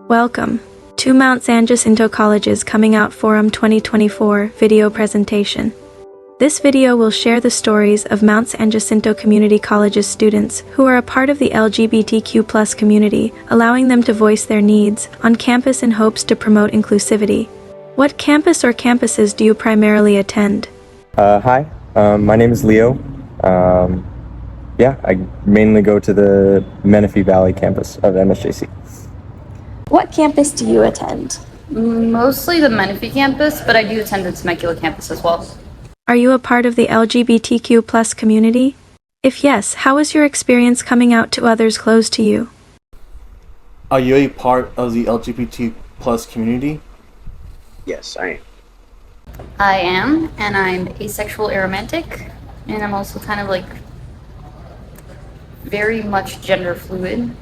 Welcome to Mount San Jacinto College's Coming Out Forum 2024 video presentation. This video will share the stories of Mount San Jacinto Community College's students who are a part of the LGBTQ+ community, allowing them to voice their needs on campus in hopes to promote inclusivity. What campus or campuses do you primarily attend? Hi, my name is Leo. I mainly go to the Menifee Valley campus of MSJC. What campus do you attend? Mostly the Menifee campus, but I do attend the Temecula campus as well. Are you a part of the LGBTQ+ community? If yes, how was your experience coming out to others close to you? Are you a part of the LGBT plus community? Yes, I am. I am, and I'm asexual aromantic, and I'm also kind of like very much gender fluid.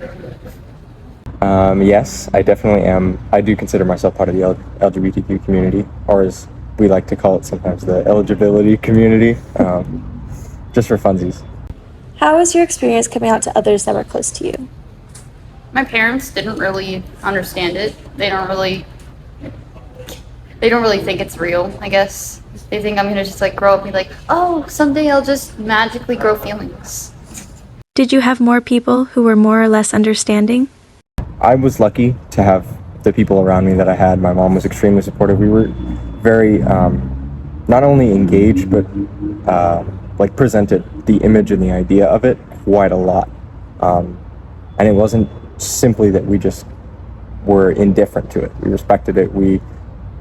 Yes, I definitely am. I do consider myself part of the LGBTQ community, or as we like to call it sometimes, the eligibility community, just for funsies. How was your experience coming out to others that were close to you? My parents didn't really understand it. They don't really think it's real, I guess. They think I'm gonna just like grow up and be like, oh, someday I'll just magically grow feelings. Did you have more people who were more or less understanding? I was lucky to have the people around me that I had. My mom was extremely supportive. We were very, not only engaged, but presented the image and the idea of it quite a lot. And it wasn't simply that we just were indifferent to it. We respected it. We,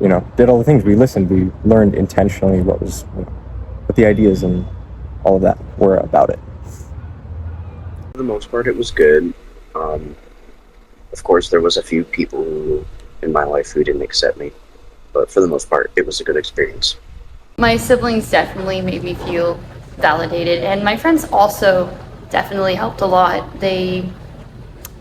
did all the things. We listened. We learned intentionally what the ideas and all of that were about it. For the most part, it was good. Of course, there was a few people in my life who didn't accept me, but for the most part, it was a good experience. My siblings definitely made me feel validated, and my friends also definitely helped a lot. They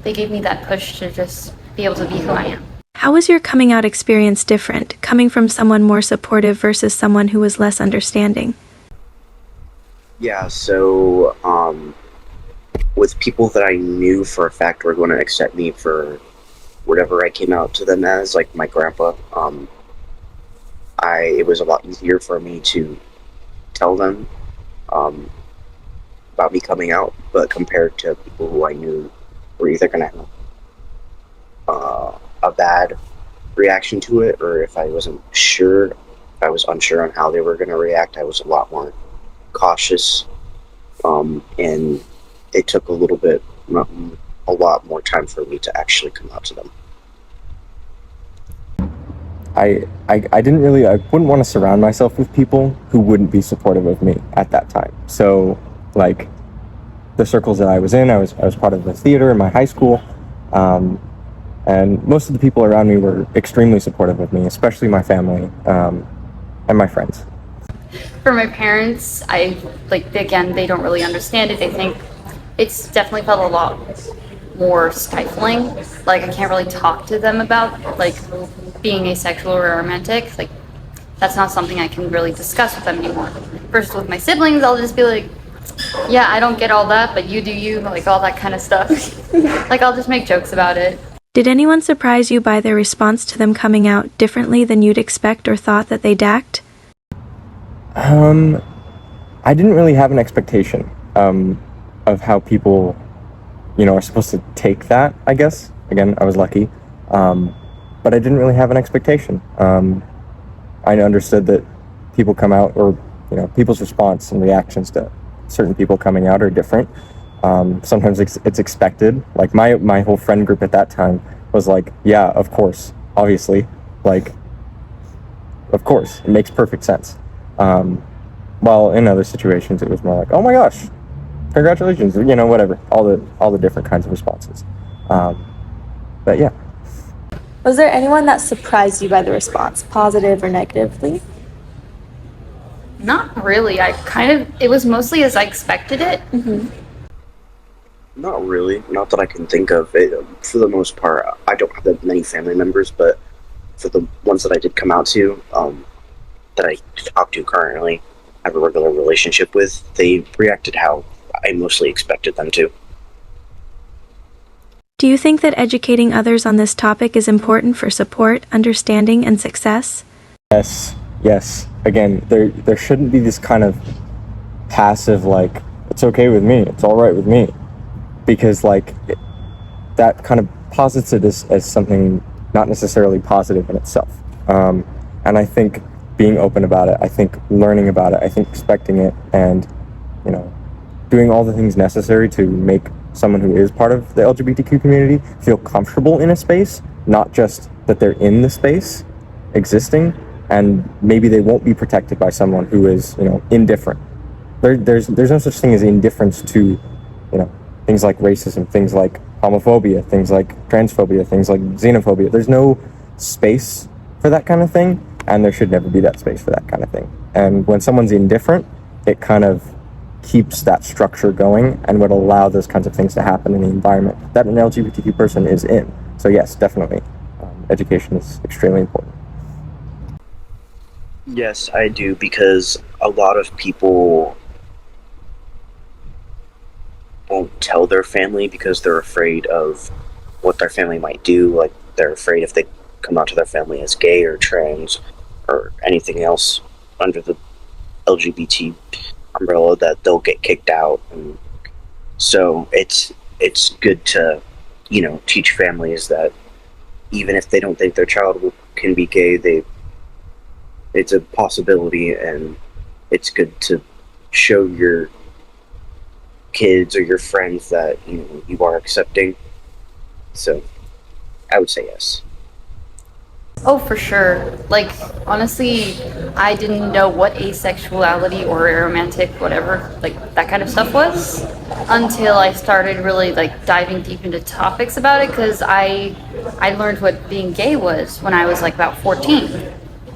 gave me that push to just be able to be who I am. How was your coming out experience different, coming from someone more supportive versus someone who was less understanding? Yeah, so with people that I knew for a fact were going to accept me for whatever I came out to them as, like my grandpa, it was a lot easier for me to tell them about me coming out, but compared to people who I knew were either going to have a bad reaction to it, or if I was unsure on how they were going to react, I was a lot more cautious, and it took a lot more time for me to actually come out to them. I wouldn't want to surround myself with people who wouldn't be supportive of me at that time. So, like, the circles that I was in, I was part of the theater in my high school, and most of the people around me were extremely supportive of me, especially my family, and my friends. For my parents, again, they don't really understand it. They think it's definitely felt a lot more stifling. Like, I can't really talk to them about, like, being asexual or romantic. Like, that's not something I can really discuss with them anymore. First, with my siblings, I'll just be like, yeah, I don't get all that, but you do you, like, all that kind of stuff. Like, I'll just make jokes about it. Did anyone surprise you by their response to them coming out differently than you'd expect or thought that they'd act? I didn't really have an expectation of how people, are supposed to take that, I guess. Again, I was lucky. But I didn't really have an expectation. I understood that people come out, or, people's response and reactions to certain people coming out are different. Sometimes it's expected. Like, my whole friend group at that time was like, yeah, of course, obviously, like, of course, it makes perfect sense. While in other situations, it was more like, oh my gosh, congratulations, whatever, all the different kinds of responses. But yeah. Was there anyone that surprised you by the response, positive or negatively? Not really. It was mostly as I expected it. Mm-hmm. Not really, not that I can think of. For the most part, I don't have that many family members, but for the ones that I did come out to, that I talk to currently, have a regular relationship with, they reacted how I mostly expected them to. Do you think that educating others on this topic is important for support, understanding, and success? Yes. Again, there shouldn't be this kind of passive, like, it's okay with me, it's all right with me. Because, like, that kind of posits it as something not necessarily positive in itself. And I think being open about it, I think learning about it, I think respecting it, and, you know, doing all the things necessary to make someone who is part of the LGBTQ community feel comfortable in a space, not just that they're in the space existing, and maybe they won't be protected by someone who is, you know, indifferent. There's no such thing as indifference to, you know, things like racism, things like homophobia, things like transphobia, things like xenophobia. There's no space for that kind of thing, and there should never be that space for that kind of thing. And when someone's indifferent, it kind of keeps that structure going and would allow those kinds of things to happen in the environment that an LGBTQ person is in. So yes, definitely, education is extremely important. Yes, I do, because a lot of people won't tell their family because they're afraid of what their family might do. Like, they're afraid if they come out to their family as gay or trans or anything else under the LGBT umbrella that they'll get kicked out. And so it's good to, you know, teach families that even if they don't think their child can be gay, it's a possibility, and it's good to show your kids or your friends that, you know, you are accepting. So I would say yes. Oh, for sure. Like, honestly, I didn't know what asexuality or aromantic, whatever, like that kind of stuff was until I started really like diving deep into topics about it, because I learned what being gay was when I was like about 14.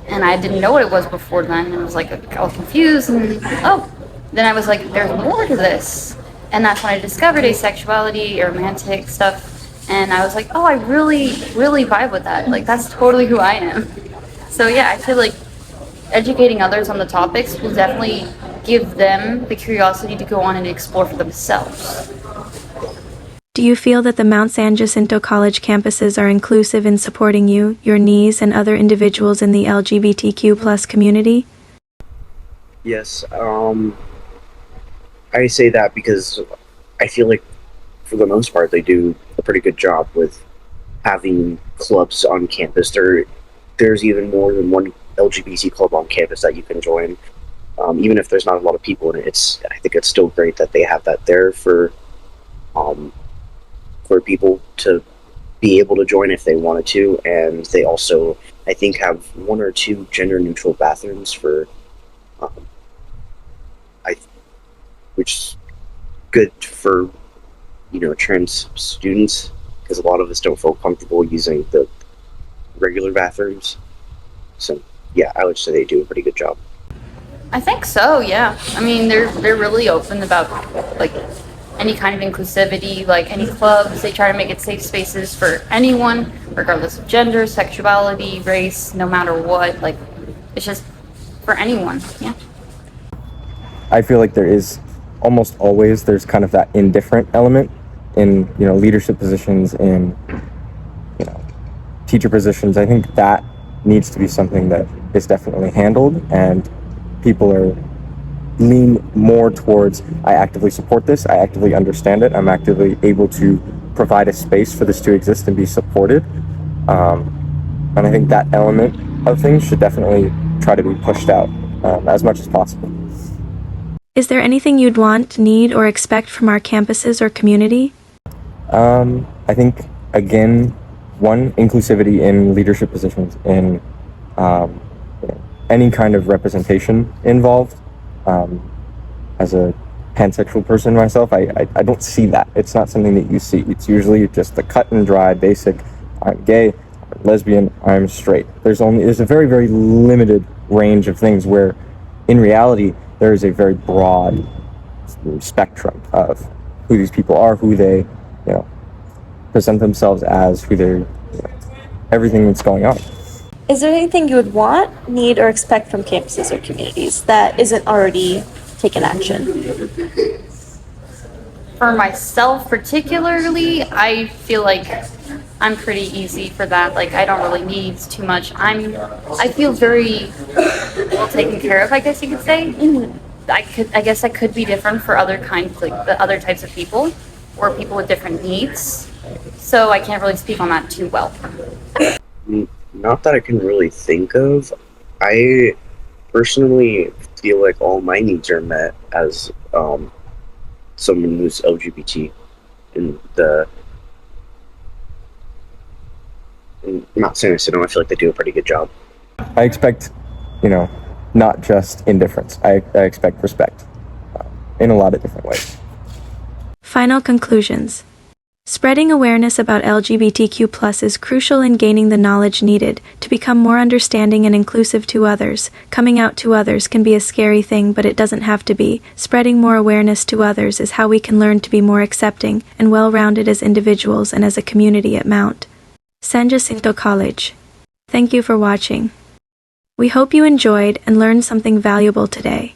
And I didn't know what it was before then, and I was like all confused, and then I was like, there's more to this. And that's when I discovered asexuality, aromantic stuff. And I was like, oh, I really, really vibe with that. Like, that's totally who I am. So yeah, I feel like educating others on the topics will definitely give them the curiosity to go on and explore for themselves. Do you feel that the Mount San Jacinto College campuses are inclusive in supporting you, your niece, and other individuals in the LGBTQ+ community? Yes, I say that because I feel like for the most part they do a pretty good job with having clubs on campus. There's even more than one LGBT club on campus that you can join, even if there's not a lot of people in it. I think it's still great that they have that there for people to be able to join if they wanted to. And they also, I think, have one or two gender neutral bathrooms for which is good for, you know, trans students, because a lot of us don't feel comfortable using the regular bathrooms. So yeah, I would say they do a pretty good job. I think so, yeah. I mean, they're really open about like any kind of inclusivity, like any clubs. They try to make it safe spaces for anyone, regardless of gender, sexuality, race, no matter what. Like, it's just for anyone, yeah. I feel like there is almost always, there's kind of that indifferent element in, you know, leadership positions, in, you know, teacher positions. I think that needs to be something that is definitely handled, and people lean more towards, I actively support this, I actively understand it, I'm actively able to provide a space for this to exist and be supported. And I think that element of things should definitely try to be pushed out as much as possible. Is there anything you'd want, need, or expect from our campuses or community? I think, again, one, inclusivity in leadership positions, in you know, any kind of representation involved. As a pansexual person myself, I don't see that. It's not something that you see. It's usually just the cut and dry, basic, I'm gay, I'm lesbian, I'm straight. There's a very, very limited range of things where, in reality, there is a very broad spectrum of who these people are, who they, you know, present themselves as, who they're, you know, everything that's going on. Is there anything you would want, need, or expect from campuses or communities that isn't already taken action? For myself particularly, I feel like I'm pretty easy for that. Like I don't really need too much. I feel very well taken care of, I guess you could say. I guess I could be different for other kinds, like the other types of people, or people with different needs. So I can't really speak on that too well. Not that I can really think of. I personally feel like all my needs are met as someone who's LGBT in Mount San Jacinto. I feel like they do a pretty good job. I expect, not just indifference. I expect respect in a lot of different ways. Final conclusions. Spreading awareness about LGBTQ+ is crucial in gaining the knowledge needed to become more understanding and inclusive to others. Coming out to others can be a scary thing, but it doesn't have to be. Spreading more awareness to others is how we can learn to be more accepting and well-rounded as individuals and as a community at Mount San Jacinto College. Thank you for watching. We hope you enjoyed and learned something valuable today.